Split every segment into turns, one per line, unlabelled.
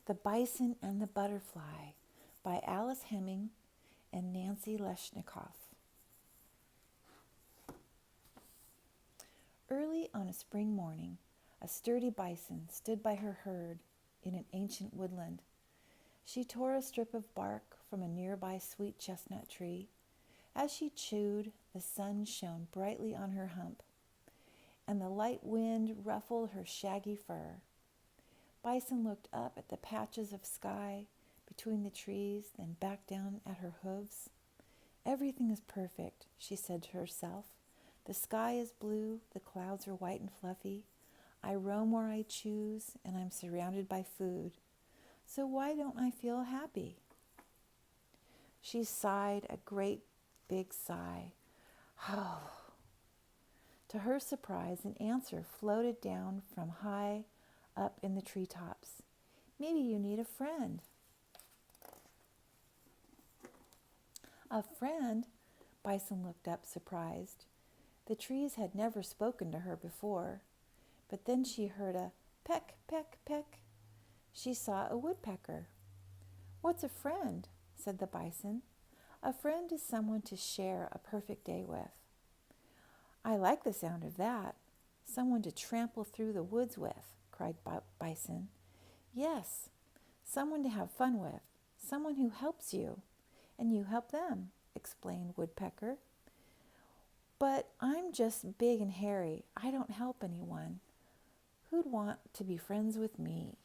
The Bison and the Butterfly by Alice Heming and Nancy Leschnikoff. Early on a spring morning, a sturdy bison stood by her herd in an ancient woodland. She tore a strip of bark from a nearby sweet chestnut tree. As she chewed, the sun shone brightly on her hump, and the light wind ruffled her shaggy fur. Bison looked up at the patches of sky between the trees, then back down at her hooves. "Everything is perfect," she said to herself. "The sky is blue, the clouds are white and fluffy. I roam where I choose, and I'm surrounded by food. So why don't I feel happy?" She sighed a great big sigh. Oh. To her surprise, an answer floated down from high up in the treetops. "Maybe you need a friend." A friend? Bison looked up, surprised. The trees had never spoken to her before. But then she heard a peck, peck, peck. She saw a woodpecker. "What's a friend?" said the bison. "A friend is someone to share a perfect day with." "I like the sound of that. Someone to trample through the woods with," cried Bison. "Yes, someone to have fun with, someone who helps you, and you help them," explained Woodpecker. "But I'm just big and hairy. I don't help anyone. Who'd want to be friends with me?"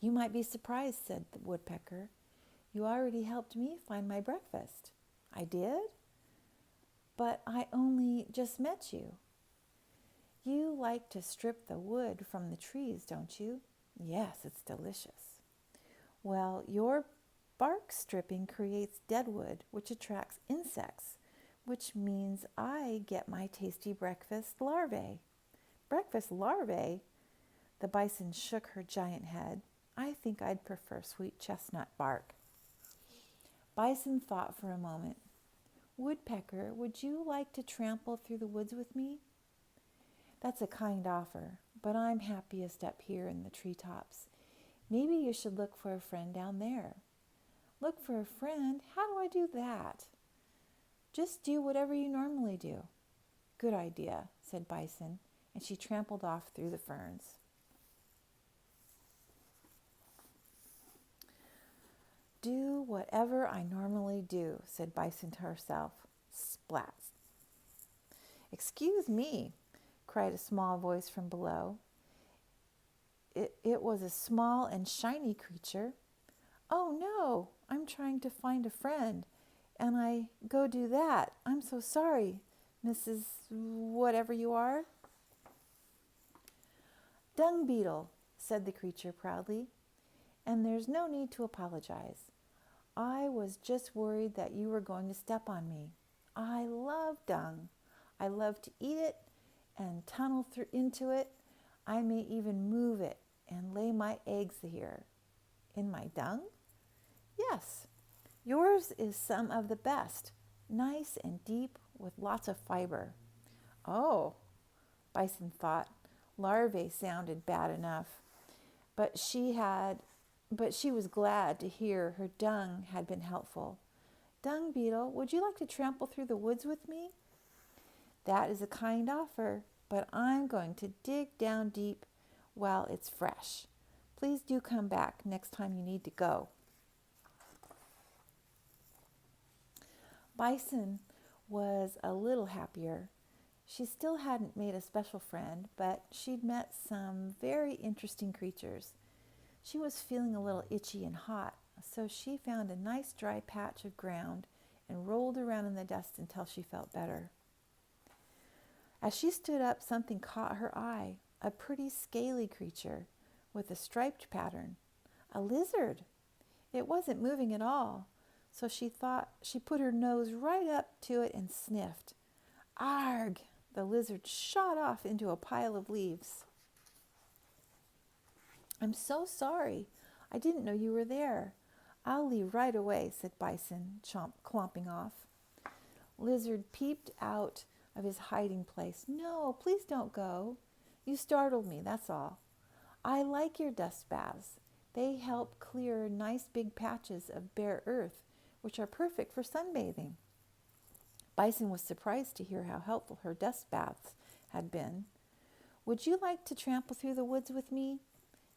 "You might be surprised," said the Woodpecker. "You already helped me find my breakfast." "I did? But I only just met you." "You like to strip the wood from the trees, don't you?" "Yes, it's delicious." "Well, your bark stripping creates dead wood, which attracts insects, which means I get my tasty breakfast larvae." "Breakfast larvae?" The bison shook her giant head. "I think I'd prefer sweet chestnut bark." Bison thought for a moment. "Woodpecker, would you like to trample through the woods with me?" "That's a kind offer, but I'm happiest up here in the treetops. Maybe you should look for a friend down there." "Look for a friend? How do I do that?" "Just do whatever you normally do." "Good idea," said Bison, and she trampled off through the ferns. "Do whatever I normally do," said Bison to herself. Splat! "Excuse me," cried a small voice from below. It was a small and shiny creature. "Oh no, I'm trying to find a friend, and I go do that. I'm so sorry, Mrs. Whatever you are." "Dung beetle," said the creature proudly, "and there's no need to apologize. I was just worried that you were going to step on me. I love dung. I love to eat it and tunnel into it. I may even move it and lay my eggs here." "In my dung?" "Yes. Yours is some of the best, nice and deep with lots of fiber." "Oh," Bison thought. Larvae sounded bad enough, but she was glad to hear her dung had been helpful. "Dung beetle, would you like to trample through the woods with me?" "That is a kind offer, but I'm going to dig down deep while it's fresh. Please do come back next time you need to go." Bison was a little happier. She still hadn't made a special friend, but she'd met some very interesting creatures. She was feeling a little itchy and hot, so she found a nice dry patch of ground and rolled around in the dust until she felt better. As she stood up, something caught her eye, a pretty scaly creature with a striped pattern. A lizard! It wasn't moving at all, so she put her nose right up to it and sniffed. Arg! The lizard shot off into a pile of leaves. "I'm so sorry. I didn't know you were there. I'll leave right away," said Bison, clomping off. Lizard peeped out of his hiding place. "No, please don't go. You startled me, that's all. I like your dust baths. They help clear nice big patches of bare earth, which are perfect for sunbathing. Bison was surprised to hear how helpful her dust baths had been. Would you like to trample through the woods with me?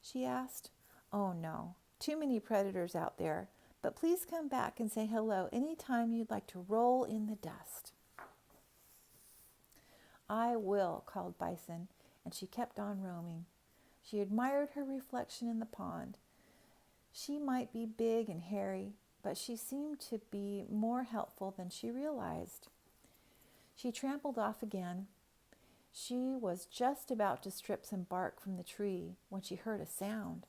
She asked. Oh no, too many predators out there, but please come back and say hello any time you'd like to roll in the dust. I will, called Bison, and she kept on roaming. She admired her reflection in the pond. She might be big and hairy, but she seemed to be more helpful than she realized. She trampled off again. She was just about to strip some bark from the tree when she heard a sound.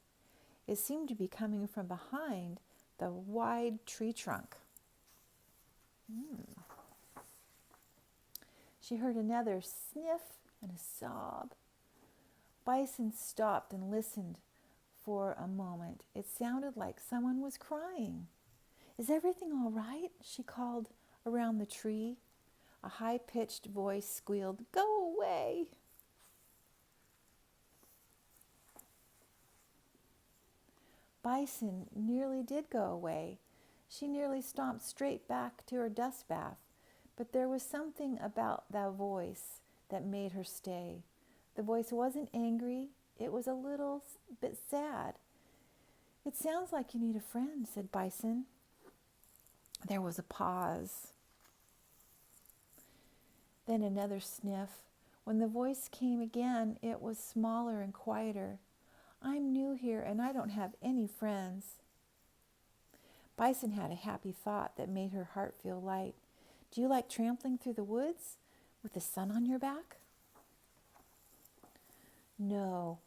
It seemed to be coming from behind the wide tree trunk. She heard another sniff and a sob. Bison stopped and listened for a moment. It sounded like someone was crying. Is everything all right? She called around the tree. A high-pitched voice squealed, Go away! Bison nearly did go away. She nearly stomped straight back to her dust bath, but there was something about that voice that made her stay. The voice wasn't angry. It was a little bit sad. It sounds like you need a friend, said Bison. There was a pause. Then another sniff. When the voice came again, it was smaller and quieter. I'm new here and I don't have any friends. Bison had a happy thought that made her heart feel light. Do you like trampling through the woods with the sun on your back? No,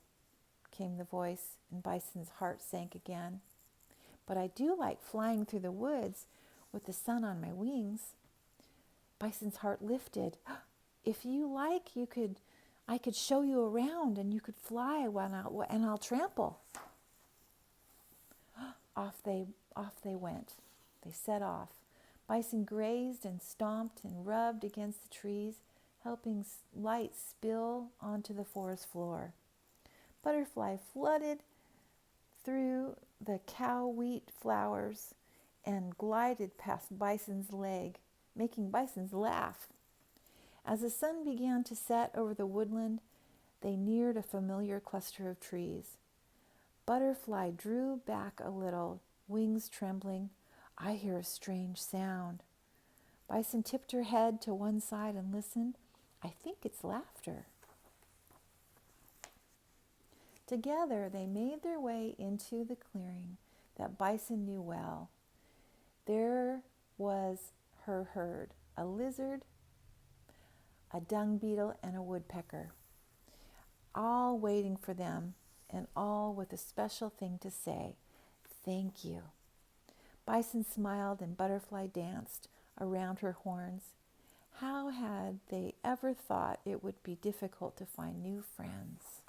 came the voice, and Bison's heart sank again. But I do like flying through the woods with the sun on my wings. Bison's heart lifted. If you like, I could show you around and you could fly and I'll trample. Off they went. They set off. Bison grazed and stomped and rubbed against the trees, helping light spill onto the forest floor. Butterfly flooded through the cow wheat flowers and glided past Bison's leg, making Bison's laugh. As the sun began to set over the woodland, they neared a familiar cluster of trees. Butterfly drew back a little, wings trembling. I hear a strange sound. Bison tipped her head to one side and listened. I think it's laughter. Together, they made their way into the clearing that Bison knew well. There was her herd, a lizard, a dung beetle, and a woodpecker, all waiting for them, and all with a special thing to say, thank you. Bison smiled and Butterfly danced around her horns. How had they ever thought it would be difficult to find new friends?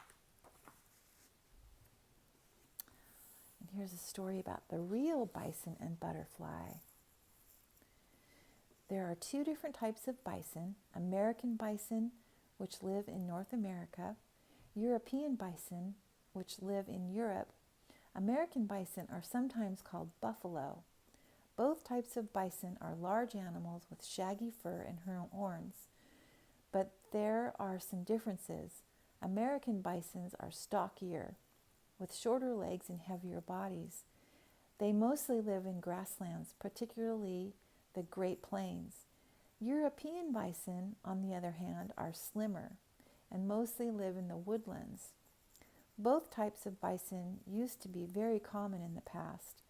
And here's a story about the real bison and butterfly. There are two different types of bison: American bison, which live in North America, European bison, which live in Europe. American bison are sometimes called buffalo. Both types of bison are large animals with shaggy fur and horns, but there are some differences. American bisons are stockier, with shorter legs and heavier bodies. They mostly live in grasslands, particularly the Great Plains. European bison, on the other hand, are slimmer and mostly live in the woodlands. Both types of bison used to be very common in the past,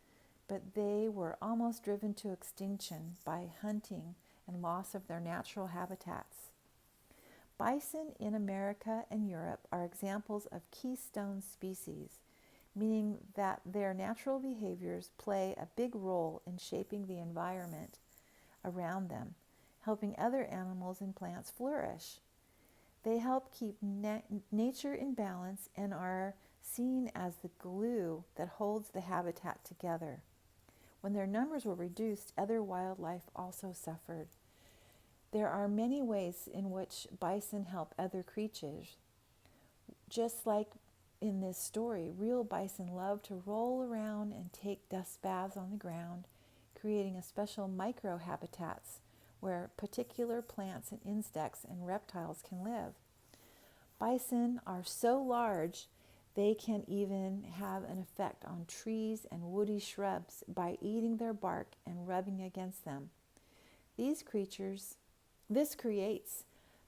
but they were almost driven to extinction by hunting and loss of their natural habitats. Bison in America and Europe are examples of keystone species, meaning that their natural behaviors play a big role in shaping the environment around them, helping other animals and plants flourish. They help keep nature in balance and are seen as the glue that holds the habitat together. When their numbers were reduced, other wildlife also suffered. There are many ways in which bison help other creatures. Just like in this story, real bison love to roll around and take dust baths on the ground, creating a special microhabitats where particular plants and insects and reptiles can live. Bison are so large they can even have an effect on trees and woody shrubs by eating their bark and rubbing against them. This creates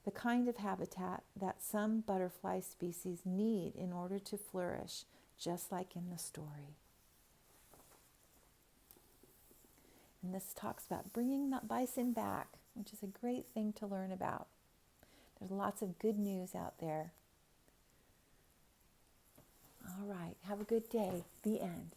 the kind of habitat that some butterfly species need in order to flourish, just like in the story. And this talks about bringing the bison back, which is a great thing to learn about. There's lots of good news out there. All right, have a good day. The end.